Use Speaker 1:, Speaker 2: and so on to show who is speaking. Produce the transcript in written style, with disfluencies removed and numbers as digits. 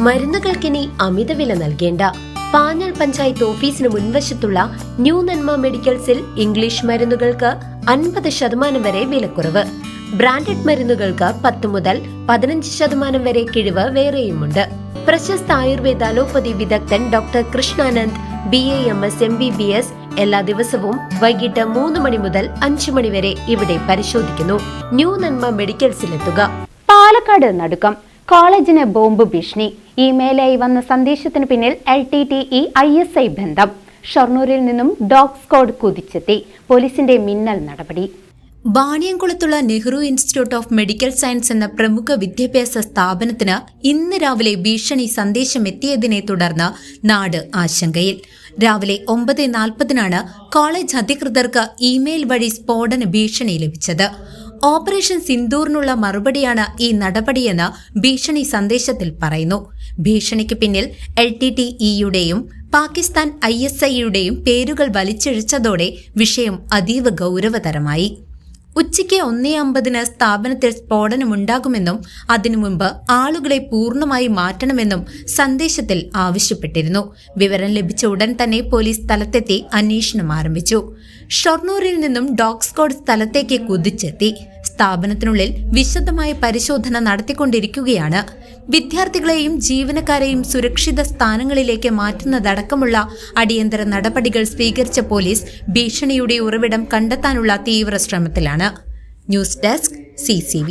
Speaker 1: മരുന്നുകൾക്കിനി അമിതവില നൽകേണ്ട. പാഞ്ഞാൾ പഞ്ചായത്ത് ഓഫീസിന് മുൻവശത്തുള്ള ന്യൂ നന്മ മെഡിക്കൽസിൽ ഇംഗ്ലീഷ് മരുന്നുകൾക്ക് 50% വരെ വിലക്കുറവ്. ബ്രാൻഡഡ് മരുന്നുകൾക്ക് 10 മുതൽ 15% വരെ കിഴിവ് വേറെയുമുണ്ട്. പ്രശസ്ത ആയുർവേദ അലോപ്പതി വിദഗ്ധൻ ഡോക്ടർ കൃഷ്ണാനന്ദ് BAMS MBBS എല്ലാ ദിവസവും വൈകിട്ട് 3 മണി മുതൽ 5 മണി വരെ ഇവിടെ പരിശോധിക്കുന്നു. ന്യൂ നന്മ മെഡിക്കൽസിലെത്തുക.
Speaker 2: പാലക്കാട് നടുക്കം. കോളേജിന് ബോംബ് ഭീഷണി. ഇമെയിലായി വന്ന സന്ദേശത്തിന് പിന്നിൽ LTTE ISI ബന്ധം. ഷൊർണൂരിൽ നിന്നും ഡോഗ് സ്ക്വാഡ് കുതിച്ചെത്തി. പോലീസിന്റെ മിന്നൽ നടപടി.
Speaker 3: വാണിയംകുളത്തുള്ള Nehru institute of medical science എന്ന പ്രമുഖ വിദ്യാഭ്യാസ സ്ഥാപനത്തിന് ഇന്ന് രാവിലെ ഭീഷണി സന്ദേശം എത്തിയതിനെ തുടർന്ന് നാട് ആശങ്കയിൽ. രാവിലെ 9:40 കോളേജ് അധികൃതർക്ക് ഇമെയിൽ വഴി സ്ഫോടന ഭീഷണി ലഭിച്ചത്. ഓപ്പറേഷൻ സിന്ദൂറിനുള്ള മറുപടിയാണ് ഈ നടപടിയെന്ന് ഭീഷണി സന്ദേശത്തിൽ പറയുന്നു. ഭീഷണിക്ക് പിന്നിൽ LTTEയുടെയും പാകിസ്ഥാൻ ISIയുടെയും പേരുകൾ വലിച്ചിഴച്ചതോടെ വിഷയം അതീവ ഗൗരവതരമായി. ഉച്ചയ്ക്ക് 1:50 സ്ഥാപനത്തിൽ സ്ഫോടനമുണ്ടാകുമെന്നും അതിനു മുമ്പ് ആളുകളെ പൂർണ്ണമായി മാറ്റണമെന്നും സന്ദേശത്തിൽ ആവശ്യപ്പെട്ടിരുന്നു. വിവരം ലഭിച്ച ഉടൻ തന്നെ പോലീസ് സ്ഥലത്തെത്തി അന്വേഷണം ആരംഭിച്ചു. ഷൊർണൂരിൽ നിന്നും ഡോഗ് സ്ക്വാഡ് സ്ഥലത്തേക്ക് കുതിച്ചെത്തി. സ്ഥാപനത്തിനുള്ളിൽ വിശദമായ പരിശോധന നടത്തിക്കൊണ്ടിരിക്കുകയാണ്. വിദ്യാർത്ഥികളെയും ജീവനക്കാരെയും സുരക്ഷിത സ്ഥാനങ്ങളിലേക്ക് മാറ്റുന്നതടക്കമുള്ള അടിയന്തര നടപടികൾ സ്വീകരിച്ച പോലീസ് ഭീഷണിയുടെ ഉറവിടം കണ്ടെത്താനുള്ള തീവ്ര ശ്രമത്തിലാണ്. News desk CCV.